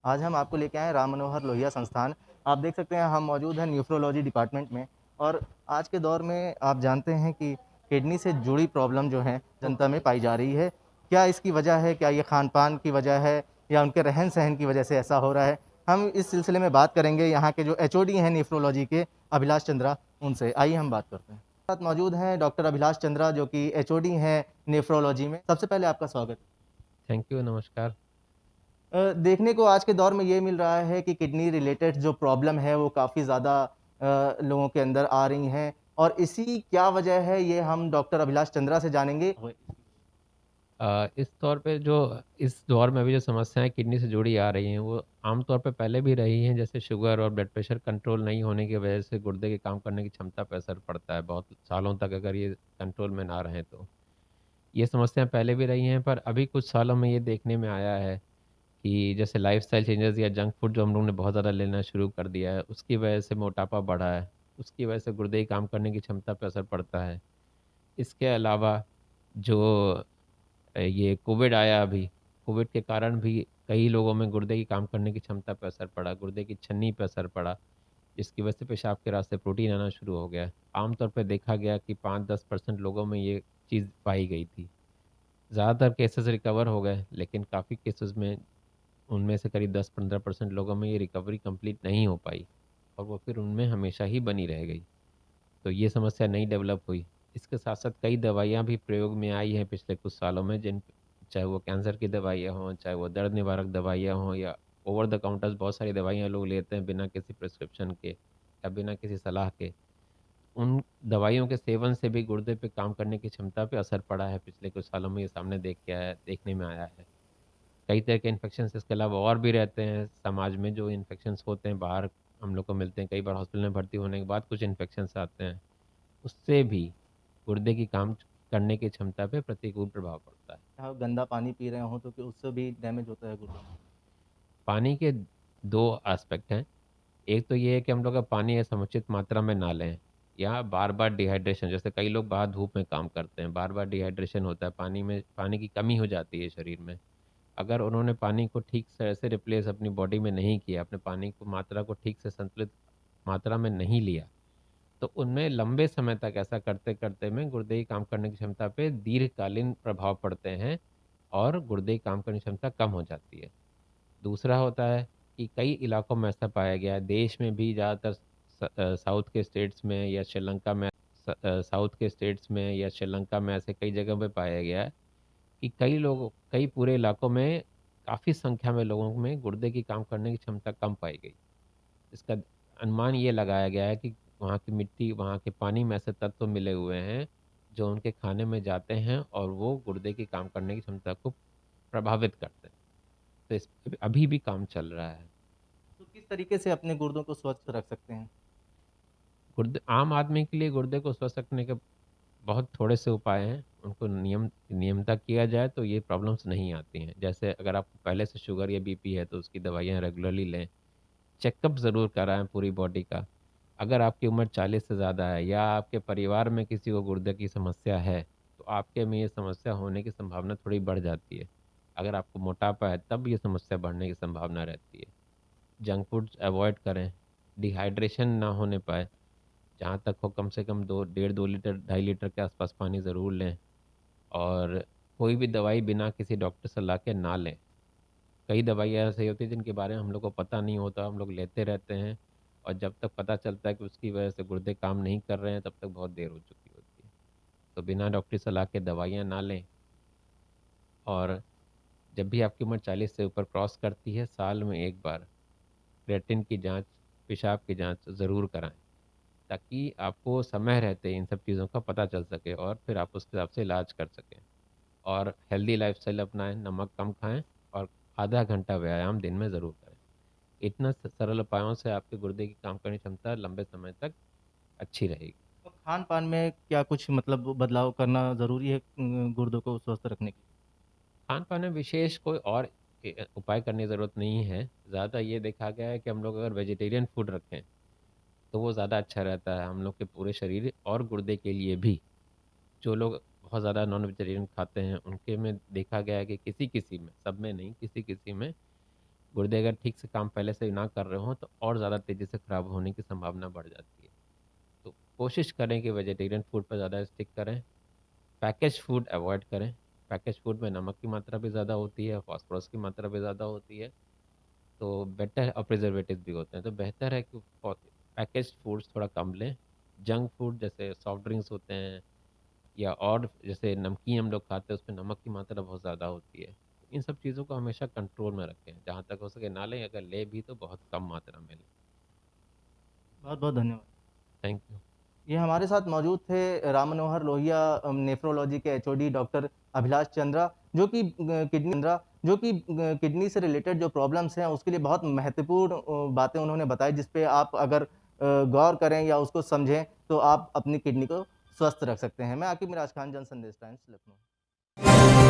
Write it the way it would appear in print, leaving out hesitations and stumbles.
आज हम आपको लेके आए हैं राम मनोहर लोहिया संस्थान। आप देख सकते हैं हम मौजूद हैं न्यूरोलॉजी डिपार्टमेंट में। और आज के दौर में आप जानते हैं कि किडनी से जुड़ी प्रॉब्लम जो है जनता में पाई जा रही है। क्या इसकी वजह है, क्या ये खान-पान की वजह है या उनके रहन-सहन की वजह से ऐसा हो रहा है? हम इस सिलसिले में बात करेंगे यहाँ के जो एचओडी हैं नेफ्रोलॉजी के अभिलाष चंद्रा उनसे। आइए हम बात करते हैं। साथ मौजूद हैं डॉक्टर अभिलाष चंद्रा जो कि एचओडी हैं नेफ्रोलॉजी में। सबसे पहले आपका स्वागत। थैंक यू, नमस्कार। देखने को आज के दौर में ये मिल रहा है कि किडनी रिलेटेड जो प्रॉब्लम है वो काफ़ी ज़्यादा लोगों के अंदर आ रही हैं और इसी क्या वजह है ये हम डॉक्टर अभिलाष चंद्रा से जानेंगे। इस तौर पे जो इस दौर में अभी जो समस्याएँ किडनी से जुड़ी आ रही हैं, वो आम तौर पे पहले भी रही हैं, जैसे शुगर और ब्लड प्रेशर कंट्रोल नहीं होने की वजह से गुर्दे के काम करने की क्षमता पे असर पड़ता है, बहुत सालों तक अगर ये कंट्रोल में ना रहें तो। ये समस्याएँ पहले भी रही हैं, पर अभी कुछ सालों में ये देखने में आया है कि जैसे लाइफ़स्टाइल चेंजेज़ या जंक फूड जो हम लोगों ने बहुत ज़्यादा लेना शुरू कर दिया है, उसकी वजह से मोटापा बढ़ा है, उसकी वजह से गुर्दे की काम करने की क्षमता पे असर पड़ता है। इसके अलावा जो ये कोविड आया अभी, कोविड के कारण भी कई लोगों में गुर्दे की काम करने की क्षमता पे असर पड़ा, गुर्दे की छन्नी पे असर पड़ा, जिसकी वजह से पेशाब के रास्ते प्रोटीन आना शुरू हो गया। आम तौर पे देखा गया कि 5-10% लोगों में ये चीज़ पाई गई थी। ज़्यादातर केसेज़ रिकवर हो गए, लेकिन काफ़ी केसेज़ में उनमें से करीब 10-15% लोगों में ये रिकवरी कंप्लीट नहीं हो पाई और वो फिर उनमें हमेशा ही बनी रह गई। तो ये समस्या नई डेवलप हुई। इसके साथ-साथ कई दवाइयाँ भी प्रयोग में आई हैं पिछले कुछ सालों में चाहे वो कैंसर की दवाइयाँ हों, चाहे वो दर्द निवारक दवाइयाँ हों या ओवर द काउंटर्स बहुत सारी दवाइयाँ लोग लेते हैं बिना किसी प्रिस्क्रिप्शन के या बिना किसी सलाह के। उन दवाइयों के सेवन से भी गुर्दे पे काम करने की क्षमता पे असर पड़ा है पिछले कुछ सालों में ये सामने देखने में आया है। कई तरह के इन्फेक्शंस इसके अलावा और भी रहते हैं समाज में जो इन्फेक्शंस होते हैं बाहर हम लोग को मिलते हैं। कई बार हॉस्पिटल में भर्ती होने के बाद कुछ इन्फेक्शंस आते हैं। उससे भी गुर्दे की काम करने की क्षमता पे प्रतिकूल प्रभाव पड़ता है। आप गंदा पानी पी रहे हों तो कि उससे भी डैमेज होता है गुर्दों में। पानी के 2 एस्पेक्ट हैं। एक तो ये है कि हम लोग पानी समुचित मात्रा में ना लें या बार-बार डिहाइड्रेशन जैसे कई लोग बाहर धूप में काम करते हैं, बार-बार डिहाइड्रेशन होता है, पानी की कमी हो जाती है शरीर में। अगर उन्होंने पानी को ठीक से ऐसे रिप्लेस अपनी बॉडी में नहीं किया, अपने पानी को मात्रा को ठीक से संतुलित मात्रा में नहीं लिया, तो उनमें लंबे समय तक ऐसा करते-करते में गुर्दे की काम करने की क्षमता पे दीर्घकालीन प्रभाव पड़ते हैं और गुर्दे की काम करने की क्षमता कम हो जाती है। दूसरा होता है कि कई इलाकों में ऐसा पाया गया है, देश में भी ज़्यादातर साउथ के स्टेट्स में या श्रीलंका में साउथ के स्टेट्स में या श्रीलंका में ऐसे कई जगह पे पाया गया है कि कई पूरे इलाकों में काफ़ी संख्या में लोगों में गुर्दे की काम करने की क्षमता कम पाई गई। इसका अनुमान ये लगाया गया है कि वहाँ की मिट्टी, वहाँ के पानी में ऐसे तत्व मिले हुए हैं, जो उनके खाने में जाते हैं और वो गुर्दे की काम करने की क्षमता को प्रभावित करते हैं। तो इस पे अभी भी काम चल रहा है। तो किस तरीके से अपने गुर्दों को स्वस्थ रख सकते हैं? गुर्दे आम आदमी के लिए गुर्दे को स्वस्थ रखने के बहुत थोड़े से उपाय हैं। उनको नियमता किया जाए तो ये प्रॉब्लम्स नहीं आती हैं। जैसे अगर आपको पहले से शुगर या बीपी है तो उसकी दवाइयाँ रेगुलरली लें। चेकअप ज़रूर कराएँ पूरी बॉडी का। अगर आपकी उम्र 40 से ज़्यादा है या आपके परिवार में किसी को गुर्दे की समस्या है, तो आपके में ये समस्या होने की संभावना थोड़ी बढ़ जाती है। अगर आपको मोटापा है तब ये समस्या बढ़ने की संभावना रहती है। जंक फूड्स अवॉइड करें, डिहाइड्रेशन ना होने पाए, जहाँ तक हो कम से कम 2 डेढ़ 2 लीटर, 2.5 लीटर के आसपास पानी ज़रूर लें और कोई भी दवाई बिना किसी डॉक्टर सलाह के ना लें। कई दवाइयाँ ऐसी होती हैं जिनके बारे में हम लोग को पता नहीं होता, हम लोग लेते रहते हैं और जब तक पता चलता है कि उसकी वजह से गुर्दे काम नहीं कर रहे हैं, तब तक बहुत देर हो चुकी होती है। तो बिना डॉक्टरी सलाह के दवाइयाँ ना लें और जब भी आपकी उम्र 40 से ऊपर क्रॉस करती है, साल में 1 बार क्रेटिन की जाँच, पेशाब की जाँच ज़रूर कराएँ, ताकि आपको समय रहते इन सब चीज़ों का पता चल सके और फिर आप उसके हिसाब से इलाज कर सकें। और हेल्दी लाइफ़स्टाइल अपनाएँ, नमक कम खाएँ और आधा घंटा व्यायाम दिन में ज़रूर करें। इतना सरल उपायों से आपके गुर्दे की काम करने की क्षमता लंबे समय तक अच्छी रहेगी। तो खान-पान में क्या कुछ मतलब बदलाव करना ज़रूरी है गुर्दों को स्वस्थ रखने के लिए? खान-पान में विशेष कोई और उपाय करने की ज़रूरत नहीं है। ज़्यादा ये देखा गया है कि हम लोग अगर वेजिटेरियन फूड रखें, तो वो ज़्यादा अच्छा रहता है हम लोग के पूरे शरीर और गुर्दे के लिए भी। जो लोग बहुत ज़्यादा नॉन वेजिटेरियन खाते हैं, उनके में देखा गया है कि किसी-किसी में, सब में नहीं, किसी-किसी में गुर्दे अगर ठीक से काम पहले से ना कर रहे हों तो और ज़्यादा तेज़ी से ख़राब होने की संभावना बढ़ जाती है। तो कोशिश करें कि वेजिटेरियन फूड पर ज़्यादा स्टिक करें, पैकेज्ड फूड अवॉइड करें। पैकेज्ड फूड में नमक की मात्रा भी ज़्यादा होती है, फ़ॉस्फ़ोरस की मात्रा भी ज़्यादा होती है, तो बेटर और प्रिजर्वेटिव्स भी होते हैं, तो बेहतर है कि पैकेज्ड फूड्स थोड़ा कम लें। जंक फूड जैसे सॉफ्ट ड्रिंक्स होते हैं या और जैसे नमकीन हम लोग खाते हैं, उसमें नमक की मात्रा बहुत ज़्यादा होती है। इन सब चीज़ों को हमेशा कंट्रोल में रखें, जहाँ तक हो सके ना लें, अगर लें भी तो बहुत कम मात्रा में लें। बहुत बहुत धन्यवाद। Thank you. ये हमारे साथ मौजूद थे राम मनोहर लोहिया, नेफ्रोलॉजी के एचओडी डॉक्टर अभिलाष चंद्रा, जो कि किडनी से रिलेटेड जो प्रॉब्लम्स हैं उसके लिए बहुत महत्वपूर्ण बातें उन्होंने बताई, जिस पे आप अगर गौर करें या उसको समझें तो आप अपनी किडनी को स्वस्थ रख सकते हैं। मैं आकिब मिराज खान, जन संदेश टाइम्स, लखनऊ।